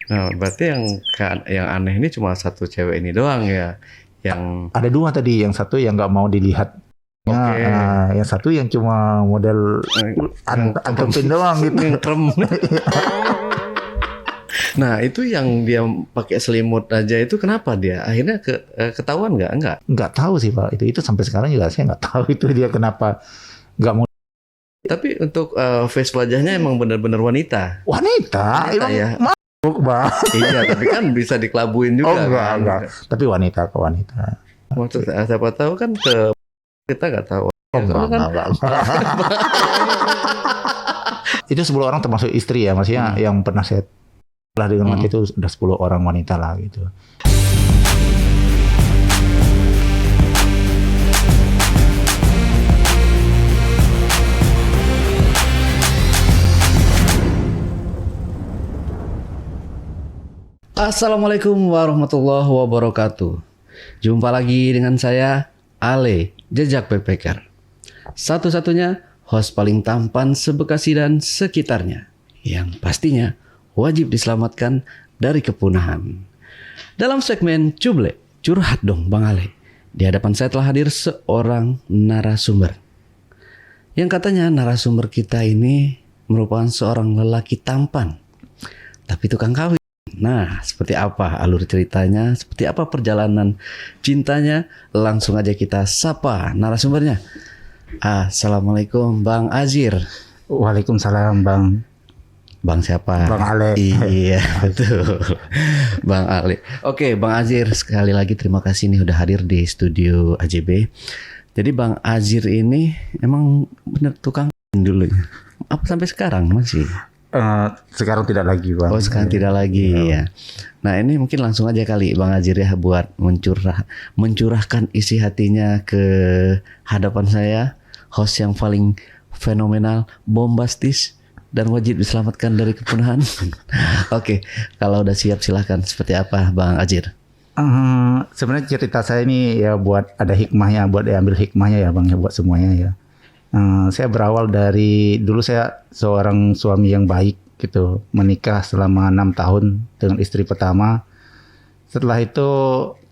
Nah, berarti yang aneh ini cuma satu cewek ini doang ya, yang Ada dua tadi, yang satu yang nggak mau dilihat. oke. Yang satu yang cuma model antepin doang gitu. Ngkrem. Nah, itu yang dia pakai selimut aja itu kenapa dia? Akhirnya ketahuan nggak? Enggak. Nggak tahu sih Pak. Itu sampai sekarang juga saya nggak tahu itu dia kenapa nggak mau. Tapi untuk face wajahnya emang benar-benar wanita. Wanita emang ya. mabuk Pak. Iya, tapi kan bisa dikelabuin juga. Enggak. Tapi wanita ke wanita. Maksud siapa tahu kan kita nggak tahu. Enggak. Itu 10 orang termasuk istri ya, maksudnya yang pernah saya lah dengan wanita itu udah 10 orang wanita lah gitu. Assalamualaikum warahmatullahi wabarakatuh. Jumpa lagi dengan saya, Ale, Jejak Backpacker. Satu-satunya host paling tampan se-Bekasi dan sekitarnya, yang pastinya wajib diselamatkan dari kepunahan. Dalam segmen Cuble, curhat dong Bang Ale. Di hadapan saya telah hadir seorang narasumber. Yang katanya narasumber kita ini merupakan seorang lelaki tampan, tapi tukang kawin. Nah, seperti apa alur ceritanya, seperti apa perjalanan cintanya, langsung aja kita sapa narasumbernya. Assalamualaikum Bang Azir. Waalaikumsalam Bang. Bang siapa? Bang Ale. Iya, betul. Bang Ale. Oke, Bang Azir, sekali lagi terima kasih nih udah hadir di studio AJB. Jadi Bang Azir ini emang bener tukang dulu ya? Apa sampai sekarang masih? Sekarang tidak lagi Bang. Oh, sekarang tidak lagi ya. Nah, ini mungkin langsung aja kali Bang Azir ya buat mencurahkan isi hatinya ke hadapan saya, host yang paling fenomenal, bombastis, dan wajib diselamatkan dari kepunahan. Oke, kalau udah siap silahkan. Seperti apa Bang Azir? Sebenarnya cerita saya ini ya buat ada hikmahnya, buat diambil hikmahnya ya Bang ya buat semuanya ya. Saya berawal dari dulu saya seorang suami yang baik gitu, menikah selama 6 tahun dengan istri pertama. Setelah itu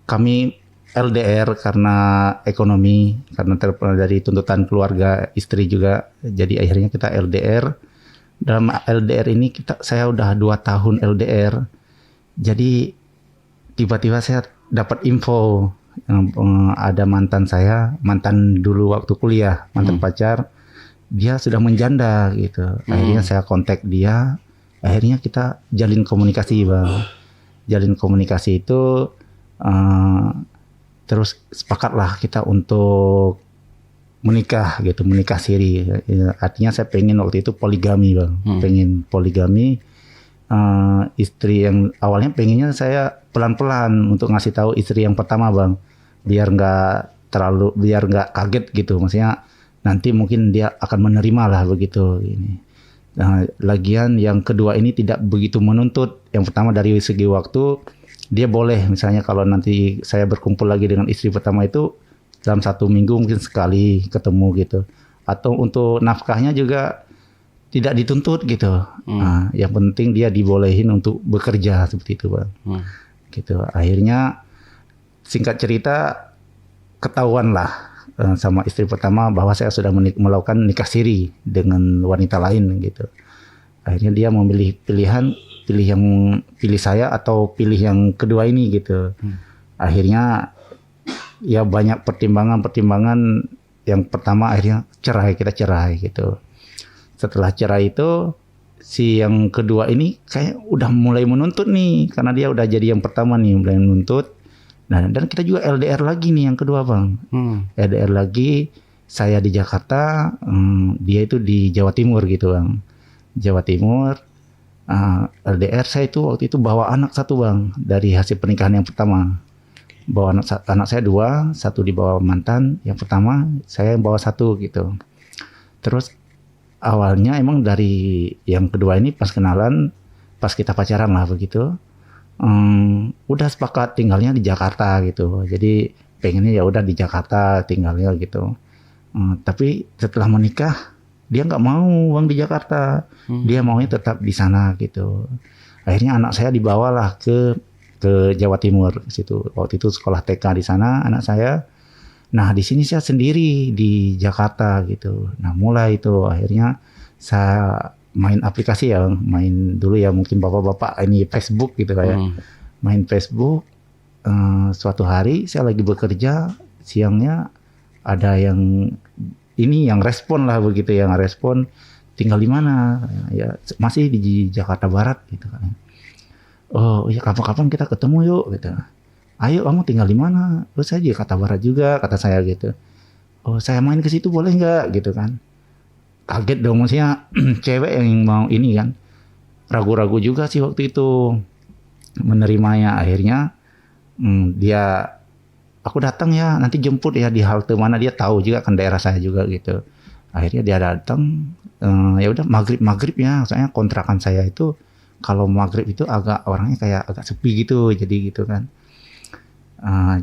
kami LDR karena ekonomi, karena dari tuntutan keluarga istri juga. Jadi akhirnya kita LDR. Dalam LDR ini saya udah 2 tahun LDR. Jadi tiba-tiba saya dapat info ada mantan dulu waktu kuliah, mantan pacar, dia sudah menjanda gitu. Akhirnya saya kontak dia, akhirnya kita jalin komunikasi Bang. Jalin komunikasi itu terus sepakatlah kita untuk menikah gitu, menikah siri. Artinya saya pengen waktu itu poligami Bang, pengen poligami. Istri yang awalnya pengennya saya pelan-pelan untuk ngasih tahu istri yang pertama Bang, biar nggak kaget gitu, maksudnya nanti mungkin dia akan menerima lah begitu ini. Nah, lagian yang kedua ini tidak begitu menuntut. Yang pertama dari segi waktu dia boleh, misalnya kalau nanti saya berkumpul lagi dengan istri pertama itu dalam 1 minggu mungkin sekali ketemu gitu, atau untuk nafkahnya juga tidak dituntut gitu. Nah, yang penting dia dibolehin untuk bekerja seperti itu Bang. Gitu. Akhirnya singkat cerita ketahuan lah sama istri pertama bahwa saya sudah melakukan nikah siri dengan wanita lain gitu. Akhirnya dia memilih pilih saya atau pilih yang kedua ini gitu. Akhirnya ya banyak pertimbangan. Yang pertama akhirnya kita cerai gitu. Setelah cerai itu si yang kedua ini kayak udah mulai menuntut nih, karena dia udah jadi yang pertama nih mulai menuntut. Nah, dan kita juga LDR lagi nih yang kedua Bang. LDR lagi, saya di Jakarta, dia itu di Jawa Timur gitu Bang. Jawa Timur. LDR saya itu waktu itu bawa anak 1 Bang dari hasil pernikahan yang pertama. Bawa anak saya 2, 1 dibawa mantan, yang pertama saya yang bawa 1 gitu. Terus awalnya emang dari yang kedua ini pas kenalan, pas kita pacaran lah begitu, udah sepakat tinggalnya di Jakarta gitu. Jadi pengennya ya udah di Jakarta tinggalnya gitu. Tapi setelah menikah dia nggak mau Bang di Jakarta, dia maunya tetap di sana gitu. Akhirnya anak saya dibawalah ke Jawa Timur situ. Waktu itu sekolah TK di sana anak saya. Nah di sini saya sendiri di Jakarta gitu. Nah mulai itu akhirnya saya main aplikasi ya, main dulu ya mungkin bapak-bapak ini Facebook gitu kayak main Facebook. Suatu hari saya lagi bekerja siangnya ada yang respon lah begitu, yang respon tinggal di mana ya, masih di Jakarta Barat gitu kan. Oh ya kapan-kapan kita ketemu yuk gitu. Ayo kamu tinggal di mana? Oh saya di Jakarta Barat juga kata saya gitu. Oh saya main ke situ boleh nggak gitu kan. Kaget dong maksudnya cewek yang mau ini kan. Ragu-ragu juga sih waktu itu menerimanya. Akhirnya aku datang ya nanti jemput ya di halte mana, dia tahu juga kan daerah saya juga gitu. Akhirnya dia datang, ya udah maghrib ya, soalnya kontrakan saya itu kalau maghrib itu orangnya kayak agak sepi gitu, jadi gitu kan.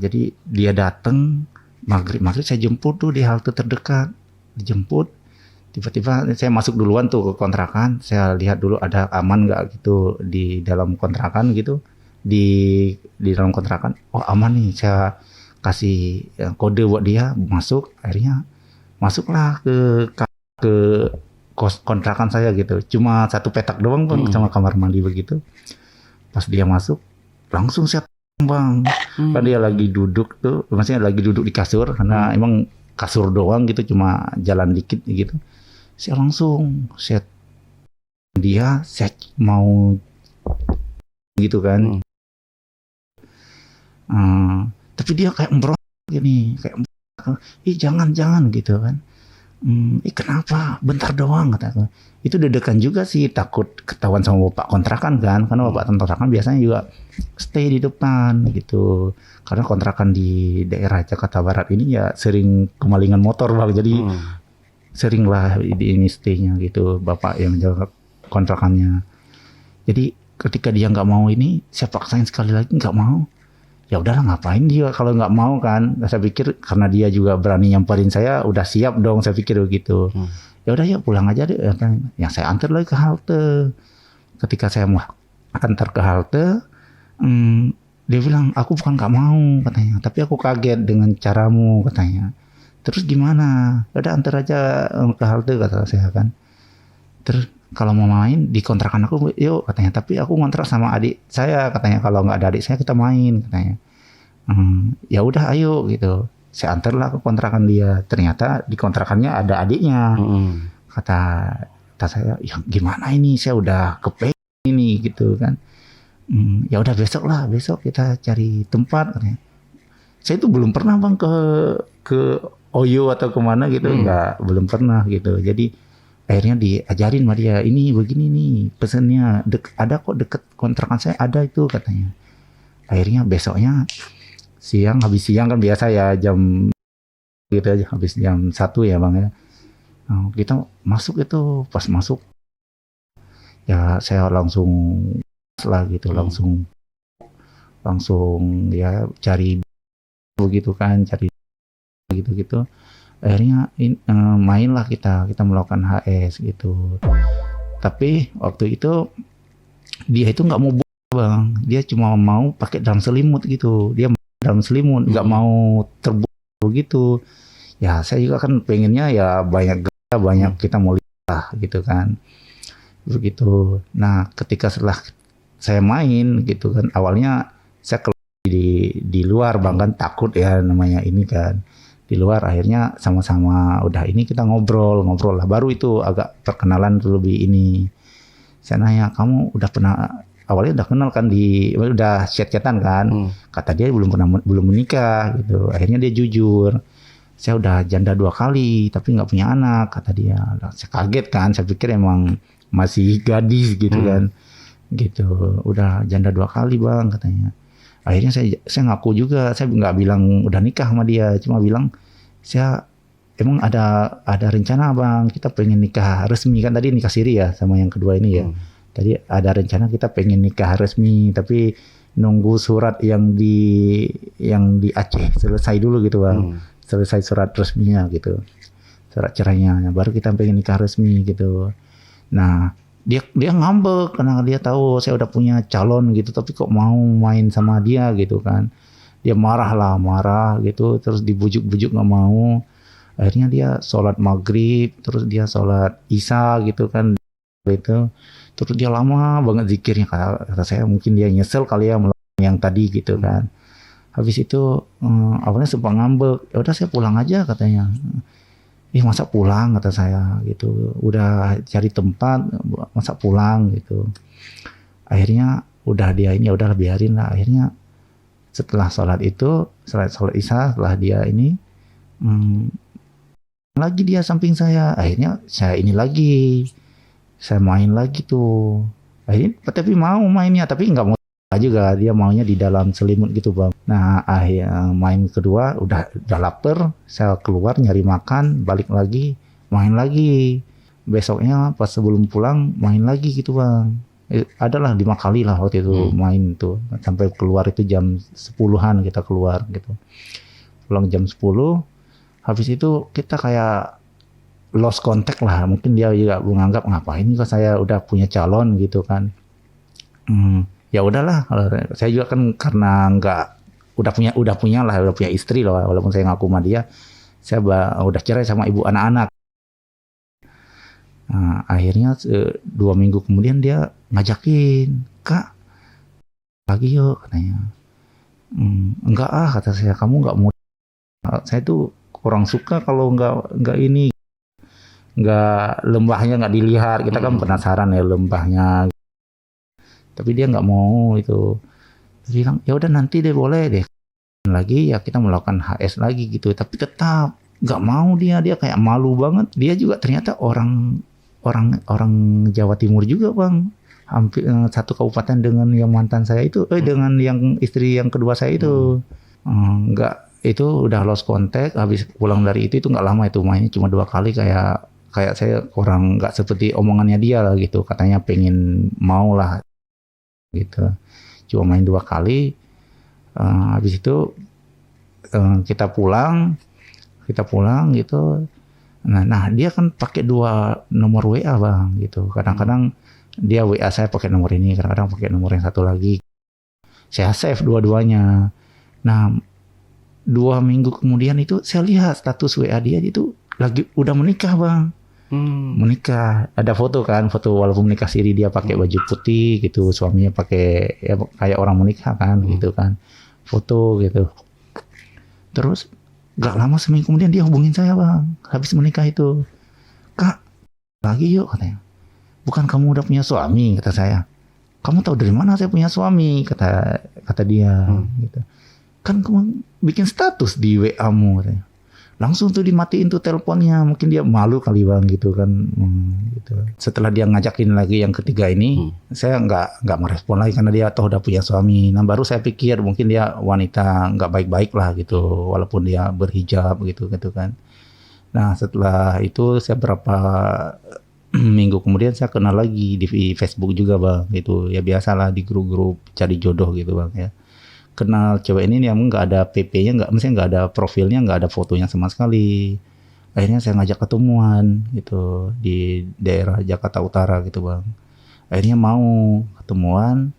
Jadi dia datang maghrib saya jemput tuh di halte terdekat, dijemput. Tiba-tiba saya masuk duluan tuh ke kontrakan, saya lihat dulu ada aman nggak gitu di dalam kontrakan gitu, di dalam kontrakan. Oh aman nih, saya kasih kode buat dia masuk. Akhirnya masuklah ke kontrakan saya gitu. Cuma satu petak doang bang, sama kamar mandi begitu. Pas dia masuk langsung saya bang, kan dia lagi duduk tuh, maksudnya lagi duduk di kasur karena emang kasur doang gitu, cuma jalan dikit gitu. Saya langsung saya mau gitu kan. Tapi dia kayak memberontak gini, kayak jangan gitu kan. Kenapa? Bentar doang kata. Itu deg-degan juga sih, takut ketahuan sama bapak kontrakan kan, karena bapak kontrakan biasanya juga stay di depan gitu. Karena kontrakan di daerah Jakarta Barat ini ya sering kemalingan motor bang, jadi sering lah ini stay-nya gitu, bapak yang jaga kontrakannya. Jadi ketika dia nggak mau ini, saya paksain sekali lagi nggak mau. Ya udahlah ngapain dia kalau nggak mau kan. Saya pikir karena dia juga berani nyamperin saya, udah siap dong saya pikir begitu. Ya udah ya pulang aja deh. Yang saya antar lagi ke halte. Ketika saya mau antar ke halte, dia bilang aku bukan nggak mau katanya, tapi aku kaget dengan caramu katanya. Terus gimana? Udah antar aja ke halte kata saya kan. Terus kalau mau main di kontrakan aku yuk katanya, tapi aku ngontrak sama adik saya katanya, kalau nggak ada adik saya kita main katanya. Ya udah ayo gitu. Saya antarlah ke kontrakan dia. Ternyata di kontrakannya ada adiknya. Kata saya, ya gimana ini, saya udah kepengen ini gitu kan. Ya udah besok kita cari tempat katanya. Saya itu belum pernah bang ke Oyo atau kemana gitu, belum pernah gitu. Jadi akhirnya diajarin sama dia, ini begini nih pesennya, ada kok deket kontrakan saya ada itu katanya. Akhirnya besoknya habis siang kan biasa ya jam gitu aja, habis jam 1 ya bang ya. Kita masuk itu, pas masuk ya saya langsung lah gitu, langsung ya cari begitu kan, cari gitu. Akhirnya mainlah kita melakukan HS gitu. Tapi waktu itu dia itu nggak mau bang, dia cuma mau pakai dalam selimut gitu. Dia dalam selimut, nggak mau terbuka gitu. Ya saya juga kan pengennya ya banyak kita mau lihat gitu kan. Begitu. Nah ketika setelah saya main gitu kan, awalnya saya keluar di luar bang kan, takut ya namanya ini kan. Di luar akhirnya sama-sama udah ini kita ngobrol lah, baru itu agak perkenalan lebih ini. Saya nanya, kamu udah pernah, awalnya udah kenal kan, udah chat-chatan kan. Kata dia belum menikah gitu. Akhirnya dia jujur, saya udah janda 2 kali tapi nggak punya anak kata dia. Saya kaget kan, saya pikir emang masih gadis gitu kan gitu. Udah janda 2 kali bang katanya. Akhirnya saya ngaku juga, saya nggak bilang udah nikah sama dia, cuma bilang saya emang ada rencana bang, kita pengen nikah resmi kan, tadi nikah siri ya sama yang kedua ini ya. Tadi ada rencana kita pengen nikah resmi, tapi nunggu surat yang di Aceh selesai dulu gitu bang, selesai surat resminya gitu, surat cerainya, baru kita pengen nikah resmi gitu. Nah dia ngambek karena dia tahu saya udah punya calon gitu, tapi kok mau main sama dia gitu kan. Dia marah gitu, terus dibujuk-bujuk nggak mau. Akhirnya dia sholat maghrib, terus dia sholat isya gitu kan, itu terus dia lama banget zikirnya. Kata saya mungkin dia nyesel kali ya melakukan yang tadi gitu kan. Habis itu awalnya sempat ngambek, ya udah saya pulang aja katanya. Masa pulang kata saya gitu, udah cari tempat masa pulang gitu. Akhirnya udah dia ini, ya udah biarin lah. Akhirnya setelah sholat isya, setelah dia ini lagi dia samping saya. Akhirnya saya ini lagi, saya main lagi tuh. Akhirnya tapi mau mainnya, tapi nggak mau juga, dia maunya di dalam selimut gitu bang. Nah akhirnya main kedua udah lapar, saya keluar nyari makan, balik lagi main lagi. Besoknya pas sebelum pulang main lagi gitu bang. Adalah 5 kali lah waktu itu main tuh, sampai keluar itu jam 10-an kita keluar gitu. Pulang jam 10, habis itu kita kayak lost contact lah. Mungkin dia juga menganggap ngapain kok saya udah punya calon gitu kan. Ya udahlah, saya juga kan karena udah punya istri loh, walaupun saya ngaku sama dia, saya udah cerai sama ibu anak-anak. Nah, akhirnya 2 minggu kemudian dia ngajakin, Kak, lagi yuk katanya. Enggak kata saya, kamu nggak mau. Saya tuh kurang suka kalau nggak ini, nggak lembahnya nggak dilihat. Kita kan penasaran ya lembahnya. Tapi dia nggak mau itu. Dia bilang ya udah nanti deh, boleh deh. Lagi ya kita melakukan HS lagi gitu. Tapi tetap nggak mau dia kayak malu banget. Dia juga ternyata orang Jawa Timur juga bang. Hampir satu kabupaten dengan yang mantan saya itu, dengan yang istri yang kedua saya itu. Nggak, itu udah lost contact. Habis pulang dari itu nggak lama itu mainnya cuma 2 kali, kayak saya orang nggak seperti omongannya dia lah gitu. Katanya pengen mau lah gitu, cuma main 2 kali. Habis itu kita pulang gitu. Nah dia kan pakai 2 nomor WA bang gitu. Kadang-kadang dia WA saya pakai nomor ini, kadang-kadang pakai nomor yang satu lagi. Saya save dua-duanya. Nah 2 minggu kemudian itu saya lihat status WA dia itu lagi udah menikah bang. Menikah, ada foto walaupun menikah siri, dia pakai baju putih gitu, suaminya pakai ya kayak orang menikah kan gitu kan, foto gitu. Terus gak lama seminggu kemudian dia hubungin saya bang, habis menikah itu, Kak lagi yuk katanya. Bukan kamu udah punya suami, kata saya. Kamu tahu dari mana saya punya suami, kata dia gitu. Kan kamu bikin status di WA-mu katanya. Langsung tuh dimatiin tuh teleponnya, mungkin dia malu kali bang gitu kan. Gitu. Setelah dia ngajakin lagi yang ketiga ini, saya nggak merespon lagi karena dia toh udah punya suami. Nah baru saya pikir mungkin dia wanita nggak baik-baik lah gitu, walaupun dia berhijab gitu kan. Nah setelah itu saya berapa minggu kemudian saya kenal lagi di Facebook juga bang, gitu ya biasalah di grup-grup cari jodoh gitu bang ya. Kenal cewek ini yang nggak ada PP-nya, nggak ada profilnya, nggak ada fotonya sama sekali. Akhirnya saya ngajak ketemuan gitu di daerah Jakarta Utara gitu bang. Akhirnya mau ketemuan,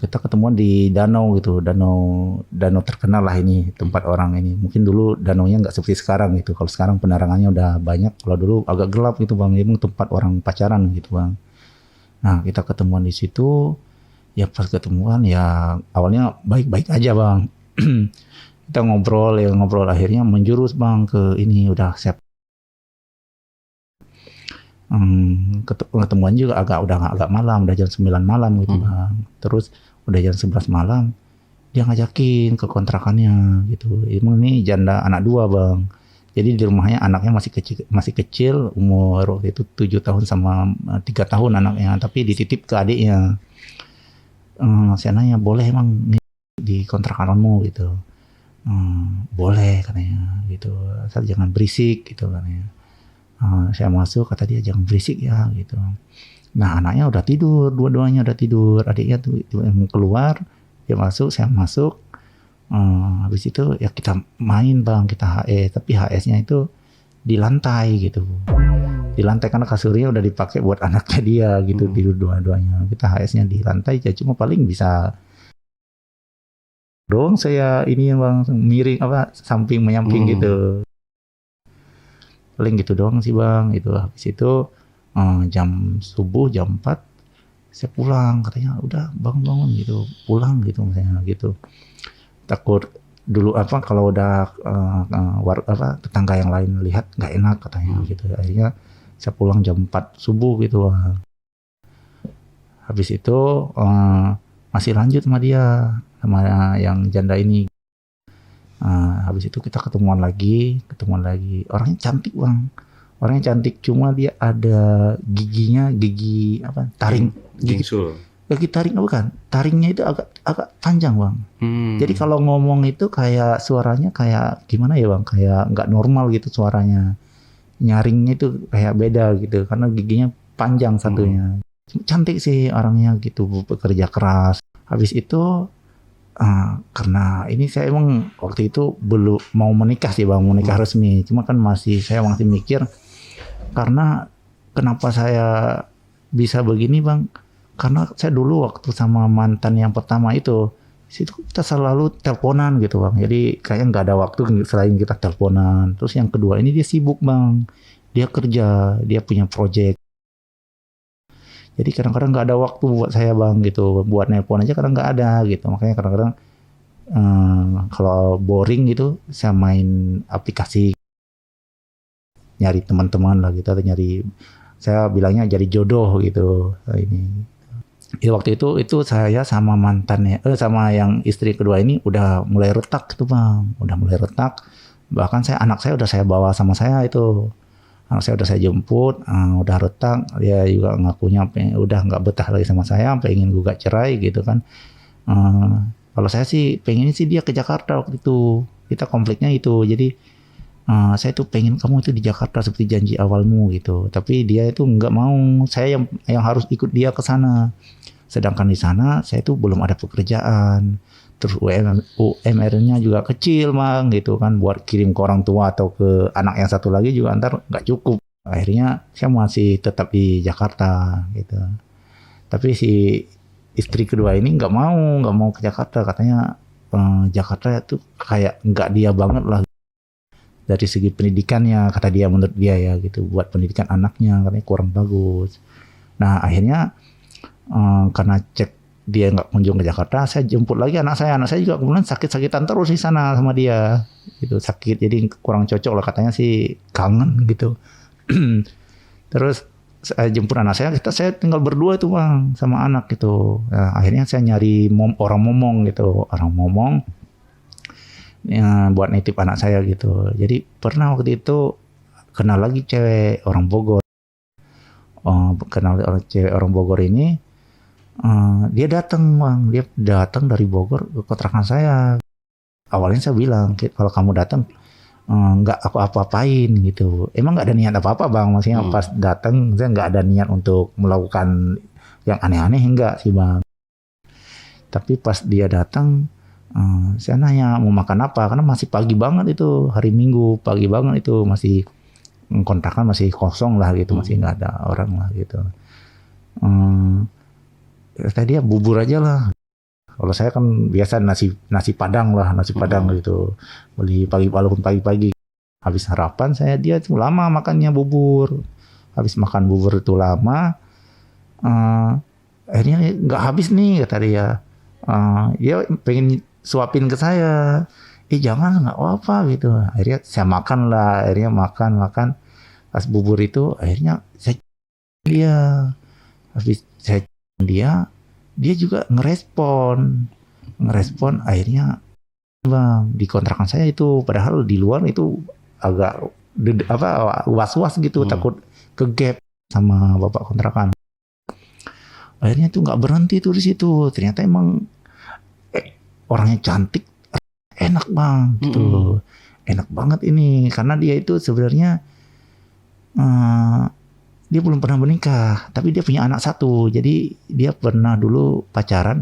kita ketemuan di danau gitu, danau terkenal lah ini tempat orang ini. Mungkin dulu danaunya nggak seperti sekarang gitu. Kalau sekarang penerangannya udah banyak, kalau dulu agak gelap gitu bang. Ini tempat orang pacaran gitu bang. Nah kita ketemuan di situ. Ya pas ketemuan ya awalnya baik-baik aja bang. Kita ngobrol akhirnya menjurus bang ke ini udah siap. Ketemuan juga agak malam, udah jam 9 malam gitu bang. Terus udah jam 11 malam dia ngajakin ke kontrakannya gitu. Ini janda anak 2 bang. Jadi di rumahnya anaknya masih kecil, umur waktu itu 7 tahun sama 3 tahun anaknya, tapi dititip ke adiknya. Saya nanya, boleh emang di kontrakanmu gitu? Boleh katanya gitu, asal jangan berisik gitu katanya. Saya masuk, kata dia jangan berisik ya gitu. Nah anaknya udah tidur, dua-duanya udah tidur, adiknya tuh yang keluar, dia masuk, saya masuk. Habis itu ya kita main bang, kita HS, tapi HS-nya itu di lantai gitu. di lantai karena kasurnya udah dipakai buat anaknya dia gitu, tidur dua-duanya. Kita HS-nya di lantai ya, cuma paling bisa doang saya ini bang, miring apa samping menyamping gitu. Paling gitu doang sih bang. Itu habis itu jam subuh jam 4 saya pulang, katanya udah bangun gitu, pulang gitu misalnya gitu. Takut dulu apa kalau udah tetangga yang lain lihat nggak enak katanya gitu. Akhirnya saya pulang jam 4 subuh gitu. Habis itu masih lanjut sama dia, sama yang janda ini. Habis itu kita ketemuan lagi. Orangnya cantik bang, orangnya cantik, cuma dia ada giginya, gigi apa taring, gigi taring bukan, taringnya itu agak panjang bang. Jadi kalau ngomong itu kayak suaranya kayak gimana ya bang, kayak nggak normal gitu suaranya, nyaringnya itu kayak beda gitu karena giginya panjang satunya. Cantik sih orangnya gitu, bekerja keras. Habis itu karena ini saya emang waktu itu belum mau menikah sih bang, mau nikah resmi, cuma kan saya masih mikir karena kenapa saya bisa begini bang, karena saya dulu waktu sama mantan yang pertama itu kita selalu teleponan gitu bang, jadi kayaknya nggak ada waktu selain kita teleponan. Terus yang kedua ini dia sibuk bang, dia kerja, dia punya project. Jadi kadang-kadang nggak ada waktu buat saya bang gitu, buat nelpon aja kadang nggak ada gitu. Makanya kadang-kadang kalau boring gitu, saya main aplikasi, nyari teman-teman lah gitu, atau saya bilangnya jadi jodoh gitu. Ini waktu itu saya sama mantannya, sama yang istri kedua ini udah mulai retak gitu bang, udah mulai retak. Bahkan anak saya udah saya bawa sama saya itu. Anak saya udah saya jemput, udah retak, dia juga ngakunya udah nggak betah lagi sama saya, pengen gugat cerai gitu kan. Kalau saya sih pengen sih dia ke Jakarta waktu itu, kita konfliknya itu. Jadi saya tuh pengen kamu itu di Jakarta seperti janji awalmu gitu, tapi dia itu nggak mau, saya yang harus ikut dia ke sana. Sedangkan di sana saya tuh belum ada pekerjaan. Terus UMR-nya juga kecil bang gitu kan, buat kirim ke orang tua atau ke anak yang satu lagi juga ntar nggak cukup. Akhirnya saya masih tetap di Jakarta gitu. Tapi si istri kedua ini nggak mau ke Jakarta, katanya Jakarta itu kayak nggak dia banget lah dari segi pendidikannya, kata dia, menurut dia ya gitu, buat pendidikan anaknya katanya kurang bagus. Nah akhirnya karena cek dia nggak kunjung ke Jakarta, saya jemput lagi anak saya juga kemudian sakit-sakitan terus di sana sama dia gitu, sakit, jadi kurang cocok lah, katanya sih kangen gitu. Terus saya jemput anak saya tinggal berdua itu bang sama anak gitu. Nah, akhirnya saya nyari orang Momong ya, buat nitip anak saya gitu. Jadi pernah waktu itu kenal lagi cewek orang Bogor. Cewek orang Bogor ini dia datang dari Bogor ke kontrakan saya. Awalnya saya bilang, kalau kamu datang nggak aku apa-apain gitu. Emang nggak ada niat apa-apa bang, maksudnya pas datang saya nggak ada niat untuk melakukan yang aneh-aneh, enggak sih bang. Tapi pas dia datang, saya nanya mau makan apa, karena masih pagi banget itu, hari Minggu pagi banget itu, masih kontrakan masih kosong lah gitu, masih nggak ada orang lah gitu. Tadi dia bubur aja lah. Kalau saya kan biasa nasi padang gitu. Beli pagi-pagi. Habis sarapan dia itu lama makannya bubur. Habis makan bubur itu lama, akhirnya nggak habis nih kata dia. Dia pengen suapin ke saya. Jangan, nggak apa gitu. Akhirnya saya makan lah. Akhirnya makan. Pas bubur itu akhirnya saya dia. Habis saya dia juga ngerespon akhirnya bang di kontrakan saya itu, padahal di luar itu agak was-was gitu, takut kegap sama bapak kontrakan. Akhirnya itu nggak berhenti tuh di situ, ternyata emang orangnya cantik, enak bang gitu. Enak banget ini, karena dia itu sebenarnya dia belum pernah menikah, tapi dia punya anak satu. Jadi dia pernah dulu pacaran.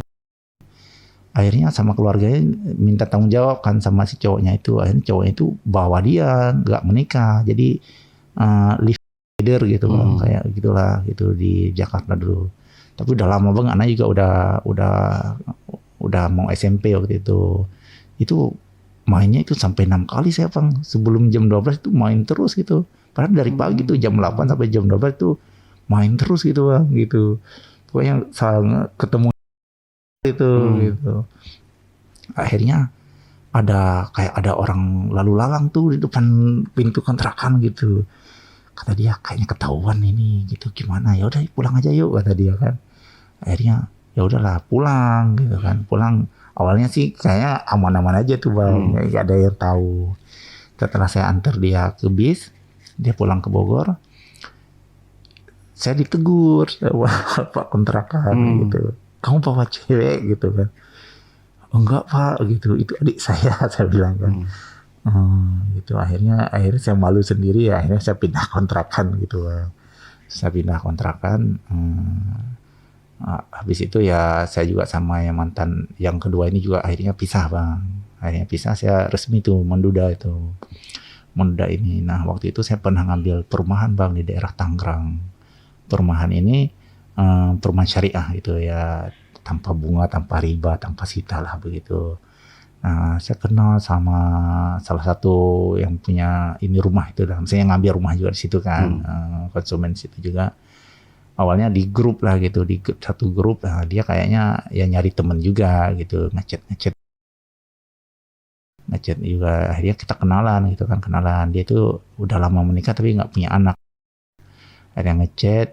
Akhirnya sama keluarganya minta tanggung jawab kan sama si cowoknya itu. Akhirnya cowoknya itu bawa dia nggak menikah. Jadi live leader gitu bang, kayak gitulah gitu di Jakarta dulu. Tapi udah lama bang, anak juga udah mau SMP waktu itu. Itu mainnya itu sampai 6 kali saya bang, sebelum jam 12 itu main terus gitu. Padahal dari pagi tuh jam 8 sampai jam 12 itu main terus gitu bang, gitu. Pokoknya saling ketemu gitu. Akhirnya kayak ada orang lalu lalang tuh di depan pintu kontrakan gitu. Kata dia kayaknya ketahuan ini gitu, gimana, ya udah pulang aja yuk kata dia kan. Akhirnya ya udahlah pulang gitu kan. Pulang awalnya sih kayak aman-aman aja tuh bang, nggak ada yang tahu. Setelah saya antar dia ke bis, dia pulang ke Bogor, saya ditegur sama Pak kontrakan gitu. Kamu bawa cewek gitu kan? Enggak Pak gitu, itu adik saya, saya bilang kan. Gitu akhirnya saya malu sendiri ya, akhirnya saya pindah kontrakan gitu bang. Saya pindah kontrakan. Habis itu ya saya juga sama yang mantan yang kedua ini juga akhirnya pisah bang. Akhirnya pisah, saya resmi tuh menduda ini. Nah waktu itu saya pernah ngambil perumahan bang di daerah Tangerang. Perumahan ini perumahan syariah gitu ya, tanpa bunga, tanpa riba, tanpa sita lah begitu. Nah, saya kenal sama salah satu yang punya ini rumah itu, dan saya ngambil rumah juga di situ kan, konsumen di situ juga. Awalnya di grup lah gitu, di satu grup, nah, dia kayaknya ya nyari temen juga gitu, ngechat juga. Akhirnya kita kenalan gitu kan, dia tuh udah lama menikah tapi nggak punya anak. Akhirnya ngechat,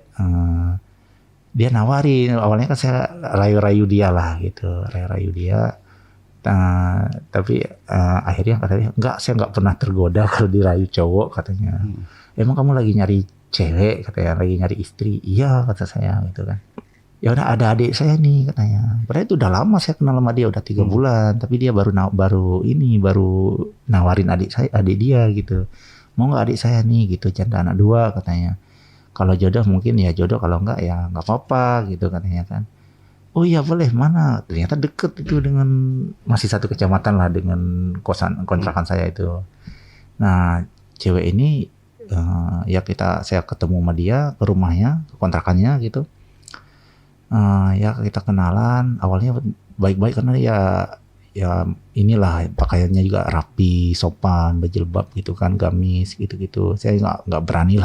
dia nawarin, awalnya kan saya rayu-rayu dia lah gitu, tapi akhirnya katanya enggak, saya nggak pernah tergoda kalau dirayu cowok katanya. Emang kamu lagi nyari cewek katanya, lagi nyari istri? Iya kata saya gitu kan. Ya udah, ada adik saya nih katanya. Padahal itu udah lama saya kenal sama dia, udah 3 bulan, tapi dia baru nawarin adik dia gitu. Mau nggak adik saya nih gitu, janda anak 2 katanya. Kalau jodoh mungkin ya jodoh, kalau enggak ya nggak apa-apa gitu katanya kan. Oh iya boleh, mana? Ternyata deket itu dengan, masih satu kecamatan lah dengan kontrakan saya itu. Nah cewek ini ya saya ketemu sama dia ke rumahnya, ke kontrakannya gitu. Ya kita kenalan, awalnya baik-baik karena ya inilah pakaiannya juga rapi, sopan, berjilbab gitu kan, gamis gitu-gitu. Saya nggak berani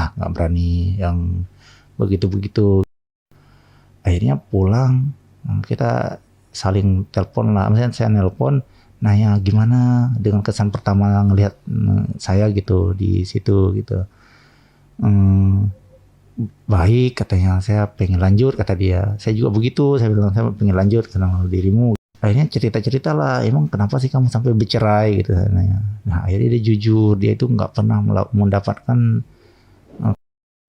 yang begitu-begitu. Akhirnya pulang, kita saling telepon lah. Misalnya saya nelpon, nanya gimana dengan kesan pertama ngelihat saya gitu di situ gitu. Baik katanya, saya pengen lanjut kata dia. Saya juga begitu, saya bilang saya pengen lanjut, kenal dirimu. Akhirnya cerita lah, emang kenapa sih kamu sampai bercerai gitu katanya. Nah akhirnya dia jujur, dia itu nggak pernah mendapatkan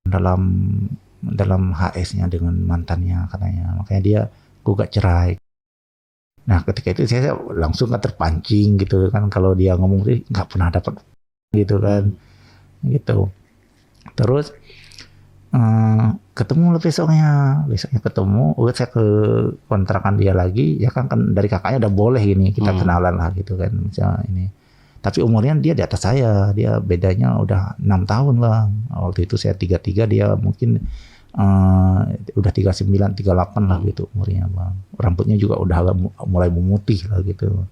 dalam HS-nya dengan mantannya katanya, makanya dia gugat cerai. Nah ketika itu saya langsung kan terpancing gitu kan, kalau dia ngomong nggak pernah dapat gitu kan gitu. Terus ketemu lah besoknya ketemu, saya ke kontrakan dia lagi, ya kan dari kakaknya udah boleh gini kita kenalan lah gitu kan, misalnya ini. Tapi umurnya dia di atas saya, dia bedanya udah 6 tahun lah. Waktu itu saya 33, dia mungkin udah 39, 38 lah gitu umurnya bang. Rambutnya juga udah mulai memutih lah gitu.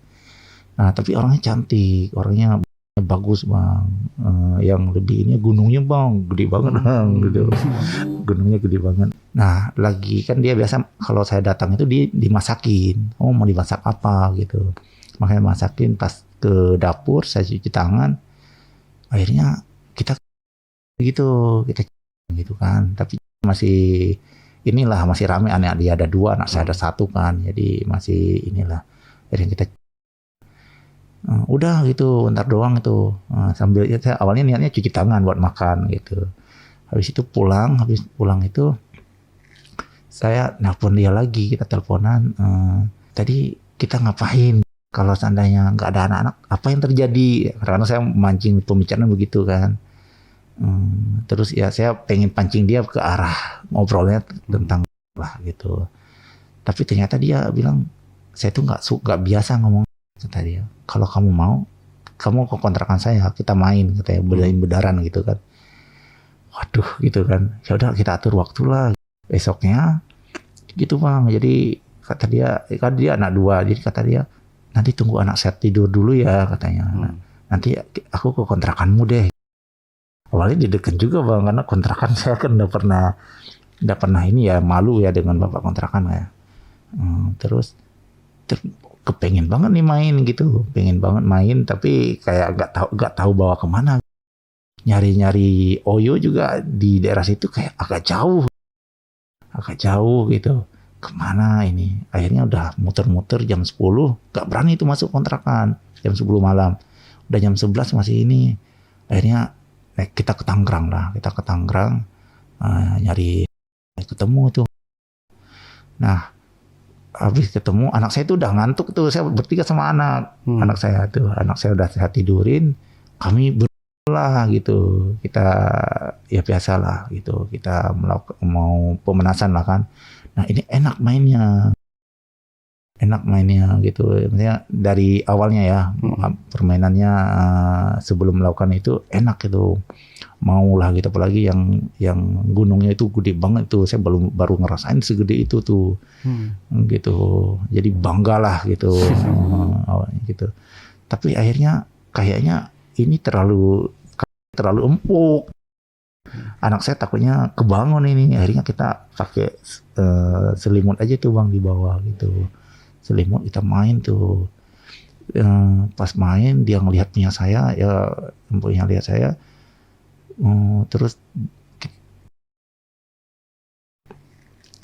Nah tapi orangnya cantik, orangnya bagus bang. Yang lebih ini gunungnya bang, gede banget bang gitu. Gunungnya gede banget. Nah lagi kan dia biasa kalau saya datang itu dimasakin. Oh mau dimasak apa gitu. Makanya masakin, pas ke dapur saya cuci tangan. Akhirnya kita gitu kan. Tapi masih rame, anak dia ada 2, anak saya ada 1 kan. Jadi masih inilah. Akhirnya kita udah gitu, bentar doang itu. Sambil saya awalnya niatnya cuci tangan buat makan gitu. Habis pulang itu saya nelpon dia lagi, kita teleponan. Tadi kita ngapain? Kalau seandainya nggak ada anak-anak, apa yang terjadi? Karena saya mancing pembicaraan begitu kan. Terus ya saya pengen pancing dia ke arah ngobrolnya tentang lah gitu. Tapi ternyata dia bilang, saya tuh nggak biasa ngomong, kata dia. Kalau kamu mau, kamu ke kontrakan saya, kita main, katanya bedaran gitu kan. Waduh gitu kan. Ya udah kita atur waktu lah besoknya gitu Bang. Jadi kata dia, kan dia anak 2, jadi kata dia nanti tunggu anak saya tidur dulu ya katanya. Nanti aku ke kontrakanmu deh. Awalnya dideket juga Bang, karena kontrakan saya kan udah pernah ini ya, malu ya dengan bapak kontrakan ya. Terus kepengen banget nih main gitu, pengen banget main tapi kayak nggak tahu bawa kemana. Nyari Oyo juga di daerah situ kayak agak jauh gitu. Kemana ini? Akhirnya udah muter-muter jam 10, nggak berani itu masuk kontrakan jam 10 malam. Udah jam 11 masih ini. Akhirnya kita ke Tangerang lah, nyari ketemu tuh. Nah, habis ketemu anak saya tuh udah ngantuk tuh, saya bertiga sama anak saya udah saya tidurin, kami lah gitu, kita ya biasalah gitu, kita mau pemanasan lah kan. Nah ini enak mainnya gitu, maksudnya dari awalnya ya permainannya sebelum melakukan itu enak gitu, mau lah gitu, apalagi yang gunungnya itu gede banget tuh, saya baru ngerasain segede itu tuh gitu, jadi bangga lah gitu awalnya gitu. Tapi akhirnya kayaknya ini terlalu empuk. Anak saya takutnya kebangun ini. Akhirnya kita pakai selimut aja tuh Bang di bawah gitu. Selimut kita main tuh. Pas main dia ngelihat punya saya, ya empuknya lihat saya. Terus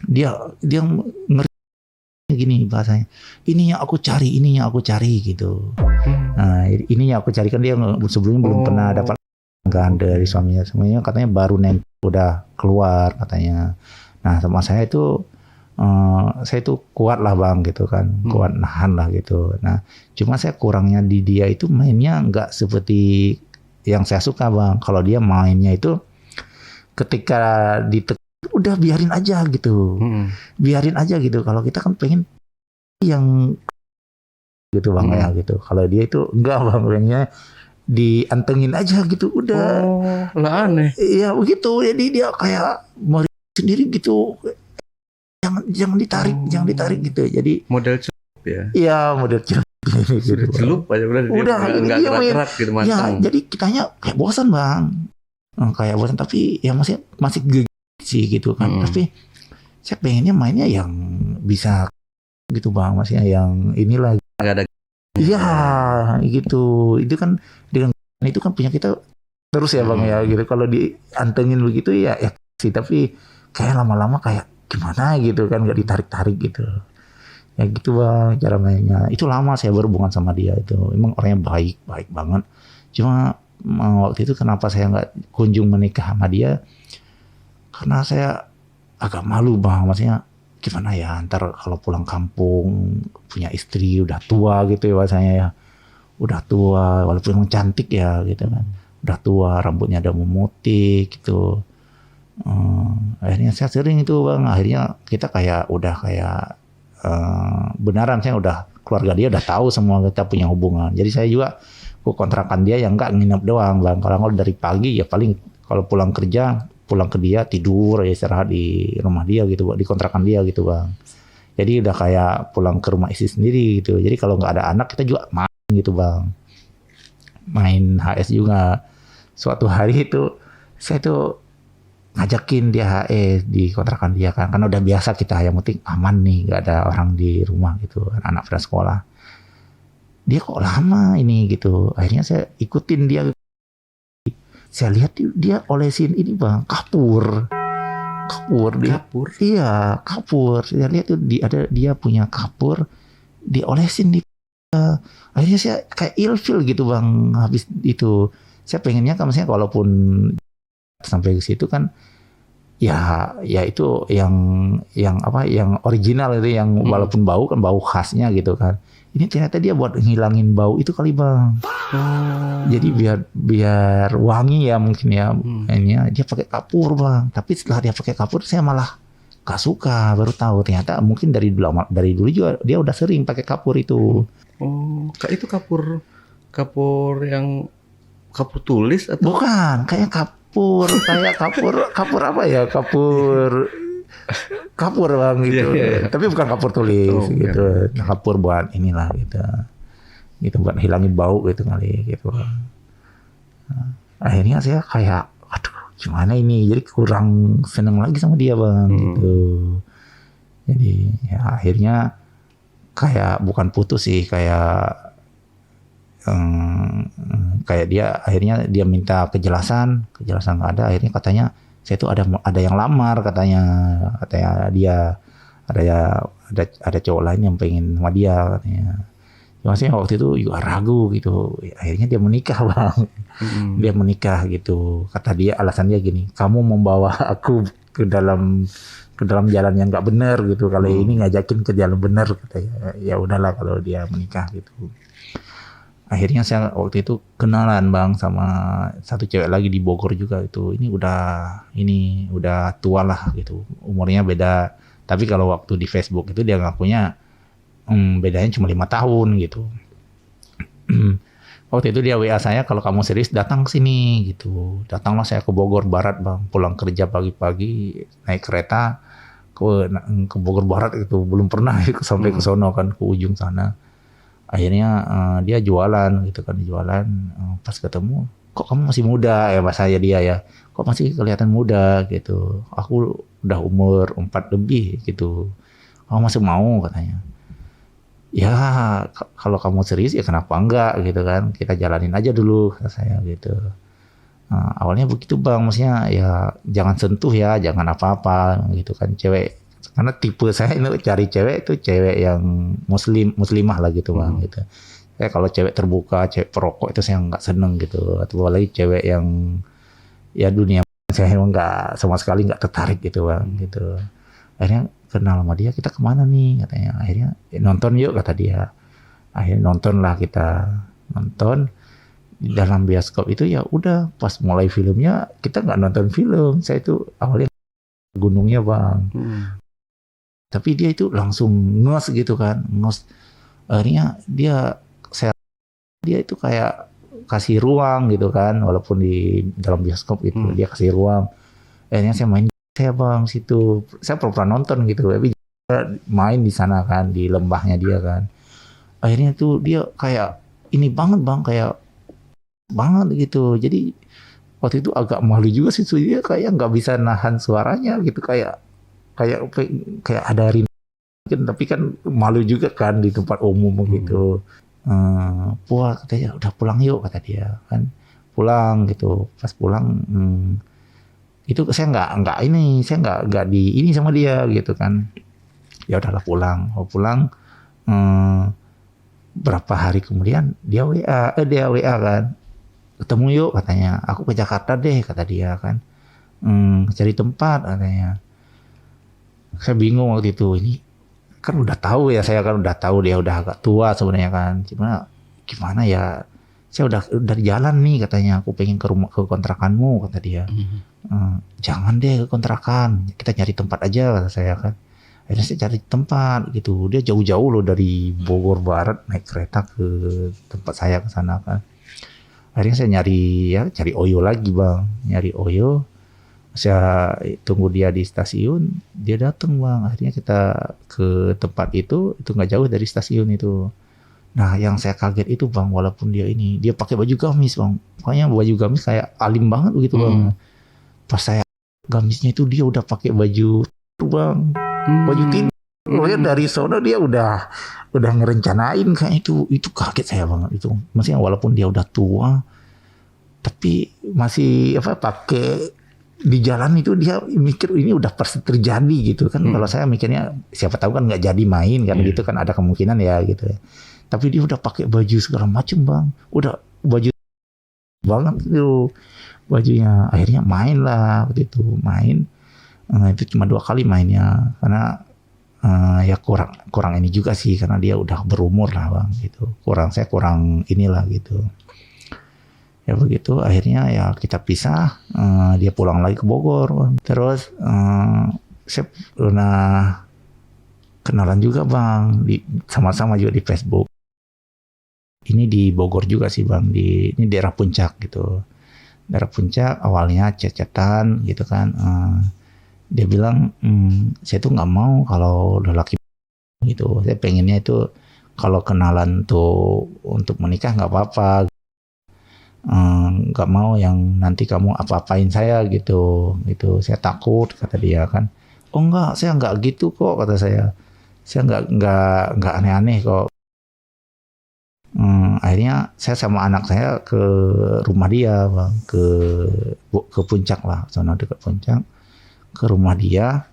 dia ngerti gini bahasanya. Ini yang aku cari gitu. Nah, ini yang aku cari, kan dia sebelumnya belum pernah dapat kan dari suaminya katanya baru udah keluar katanya. Nah sama saya itu kuat lah Bang gitu kan, kuat nahan lah gitu. Nah cuma saya kurangnya di dia itu mainnya nggak seperti yang saya suka Bang. Kalau dia mainnya itu ketika udah biarin aja gitu, Kalau kita kan pengen yang gitu Bang ya gitu. Kalau dia itu enggak Bang, pengennya diantengin aja gitu, udah. Lah aneh. Iya begitu, jadi dia kayak mau sendiri gitu, jangan ditarik gitu. Jadi model celup ya. Iya model celup. Sudah celup aja udah nggak gerak gitu mantang. Ya, jadi kitanya kayak bosan Bang, tapi ya masih gegit sih gitu kan. Tapi saya pengennya mainnya yang bisa gitu Bang, maksudnya yang inilah. Nggak ada. Iya gitu, itu kan dengan itu kan punya kita terus ya Bang ya gitu. Kalau diantengin begitu ya sih, tapi kayak lama-lama kayak gimana gitu kan, nggak ditarik-tarik gitu ya gitu Bang cara mainnya. Itu lama saya berhubungan sama dia, itu emang orangnya baik banget. Cuma waktu itu kenapa saya nggak kunjung menikah sama dia, karena saya agak malu Bang, maksudnya gimana ya, ntar kalau pulang kampung punya istri udah tua gitu ya bahasanya ya, udah tua walaupun emang cantik ya gitu kan, udah tua rambutnya udah memutih gitu. Akhirnya saya sering itu Bang, akhirnya kita benaran saya udah, keluarga dia udah tahu semua kita punya hubungan. Jadi saya juga kontrakan dia yang nggak nginep doang Bang, kalau dari pagi ya paling kalau pulang kerja pulang ke dia, tidur ya, istirahat di rumah dia gitu, di kontrakan dia gitu Bang. Jadi udah kayak pulang ke rumah istri sendiri gitu. Jadi kalau nggak ada anak kita juga main gitu Bang, main HS juga. Suatu hari itu saya tuh ngajakin dia HS di kontrakan dia kan, karena udah biasa kita, yang penting aman nih, nggak ada orang di rumah gitu, anak pada sekolah. Dia kok lama ini gitu, akhirnya saya ikutin dia. Saya lihat dia olesin ini Bang, kapur. Iya, kapur. Saya lihat tuh dia punya kapur, diolesin di. Akhirnya saya kayak ilfil gitu Bang. Habis itu saya pengennya kan, maksudnya walaupun sampai ke situ kan, ya itu yang original itu, yang walaupun bau kan bau khasnya gitu kan. Ini ternyata dia buat ngilangin bau itu kali Bang. Jadi biar wangi ya mungkin ya. Ini dia pakai kapur Bang. Tapi setelah dia pakai kapur saya malah gak suka. Baru tahu ternyata mungkin dari dulu juga dia udah sering pakai kapur itu. Itu kapur yang kapur tulis atau? Bukan, kayak kapur kayak kapur apa ya, kapur bang gitu. Tapi bukan kapur tulis gitu. Nah, kapur buat inilah gitu buat hilangin bau gitu kali gitu. Nah, akhirnya saya kayak aduh gimana ini, jadi kurang seneng lagi sama dia bang gitu. Jadi ya akhirnya kayak bukan putus sih, kayak dia akhirnya dia minta kejelasan nggak ada. Akhirnya katanya saya tuh ada yang lamar, katanya dia ada cowok lain yang pengen sama dia katanya. Cuma saya waktu itu juga ragu gitu. Akhirnya dia menikah bang. Dia menikah gitu. Kata dia, alasan dia gini, kamu membawa aku ke dalam jalan yang nggak benar gitu. Kalau ini ngajakin ke jalan benar katanya. Ya udahlah kalau dia menikah gitu. Akhirnya saya waktu itu kenalan bang sama satu cewek lagi di Bogor juga itu. Ini udah tua lah gitu. Umurnya beda. Tapi kalau waktu di Facebook itu dia ngakunya bedanya cuma 5 tahun gitu. Waktu itu dia WA saya, kalau kamu serius datang ke sini gitu. Datanglah saya ke Bogor Barat bang. Pulang kerja pagi-pagi naik kereta ke Bogor Barat itu. Belum pernah sampai ke sono kan, ke ujung sana. Akhirnya dia jualan gitu kan, pas ketemu, kok kamu masih muda ya bahasa dia ya, kok masih kelihatan muda gitu, aku udah umur 4 lebih gitu, kamu masih mau katanya. Ya kalau kamu serius ya kenapa enggak gitu kan, kita jalanin aja dulu kata saya gitu. Awalnya begitu bang, maksudnya ya jangan sentuh ya, jangan apa-apa gitu kan, cewek. Karena tipe saya ini cari cewek itu cewek yang muslimah lah gitu bang gitu. Saya kalau cewek terbuka, cewek perokok itu saya nggak seneng gitu. Atau lagi cewek yang ya dunia saya emang nggak sama sekali nggak tertarik gitu bang gitu. Akhirnya kenal sama dia, kita kemana nih katanya. Akhirnya nonton yuk kata dia. Akhirnya nonton lah, kita nonton di dalam bioskop itu. Ya udah pas mulai filmnya kita nggak nonton film. Saya itu awalnya gunungnya bang. Tapi dia itu langsung ngos gitu kan, ngos. Akhirnya dia itu kayak kasih ruang gitu kan, walaupun di dalam bioskop itu dia kasih ruang. Akhirnya saya bang situ, saya pernah nonton gitu, tapi main di sana kan, di lembahnya dia kan. Akhirnya tuh dia kayak ini banget bang, kayak banget gitu. Jadi waktu itu agak malu juga sih, dia kayak nggak bisa nahan suaranya gitu, kayak ada mungkin, tapi kan malu juga kan di tempat umum gitu. Pulang katanya, udah pulang yuk kata dia kan, pulang gitu. Pas pulang itu saya nggak di ini sama dia gitu kan. Ya udahlah pulang. Berapa hari kemudian dia WA kan, ketemu yuk katanya, aku ke Jakarta deh kata dia kan, cari tempat katanya. Saya bingung waktu itu, ini kan udah tahu ya, saya kan udah tahu dia udah agak tua sebenarnya kan, gimana ya, saya udah di jalan nih katanya, aku pengen ke kontrakanmu kata dia. Jangan deh ke kontrakan, kita nyari tempat aja kata saya kan. Akhirnya saya cari tempat gitu, dia jauh-jauh loh dari Bogor Barat naik kereta ke tempat saya ke sana kan. Akhirnya saya cari Oyo lagi bang, nyari Oyo. Saya tunggu dia di stasiun, dia datang bang. Akhirnya kita ke tempat itu nggak jauh dari stasiun itu. Nah yang saya kaget itu bang, walaupun dia pakai baju gamis bang, pokoknya baju gamis kayak alim banget begitu bang. Pas saya gamisnya itu dia udah pakai baju itu bang, baju tinta. Pokoknya dari sono dia udah ngerencanain kayak itu kaget saya banget itu. Maksudnya walaupun dia udah tua, tapi masih pakai di jalan itu, dia mikir ini udah pasti terjadi gitu kan. Kalau saya mikirnya siapa tahu kan nggak jadi main kan gitu kan, ada kemungkinan ya gitu ya. Tapi dia udah pakai baju segala macem bang, udah baju banget itu bajunya. Akhirnya main lah waktu itu, itu cuma 2 kali mainnya karena ya kurang ini juga sih, karena dia udah berumur lah bang gitu. Saya kurang inilah gitu. Ya begitu, akhirnya ya kita pisah, dia pulang lagi ke Bogor. Terus saya pernah kenalan juga bang, sama-sama juga di Facebook. Ini di Bogor juga sih bang, ini daerah Puncak gitu. daerah puncak. Awalnya chat-chatan gitu kan. Dia bilang, saya tuh nggak mau kalau udah laki gitu. Saya pengennya itu kalau kenalan tuh untuk menikah nggak apa-apa. Nggak mau yang nanti kamu apa-apain saya gitu. Saya takut, kata dia kan. Oh enggak, saya nggak gitu kok, kata saya. Saya nggak aneh-aneh kok. Akhirnya saya sama anak saya ke rumah dia, Bang, ke puncak lah, sana dekat puncak, ke rumah dia.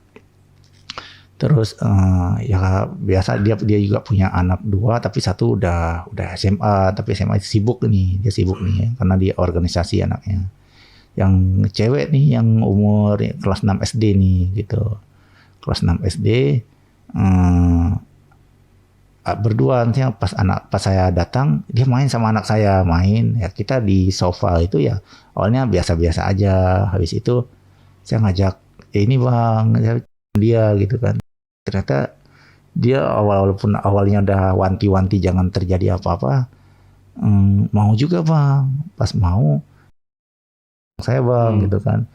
Terus ya biasa dia juga punya anak 2, tapi satu udah SMA, tapi SMA sibuk nih, dia sibuk nih karena dia organisasi anaknya. Yang cewek nih yang umur kelas 6 SD nih gitu. Kelas 6 SD berdua nanti pas saya datang dia main sama anak saya, ya kita di sofa itu ya awalnya biasa-biasa aja. Habis itu saya ngajak ini Bang, dia gitu kan. Ternyata dia walaupun awalnya udah wanti-wanti jangan terjadi apa-apa, mau juga Bang. Pas mau saya Bang gitu kan,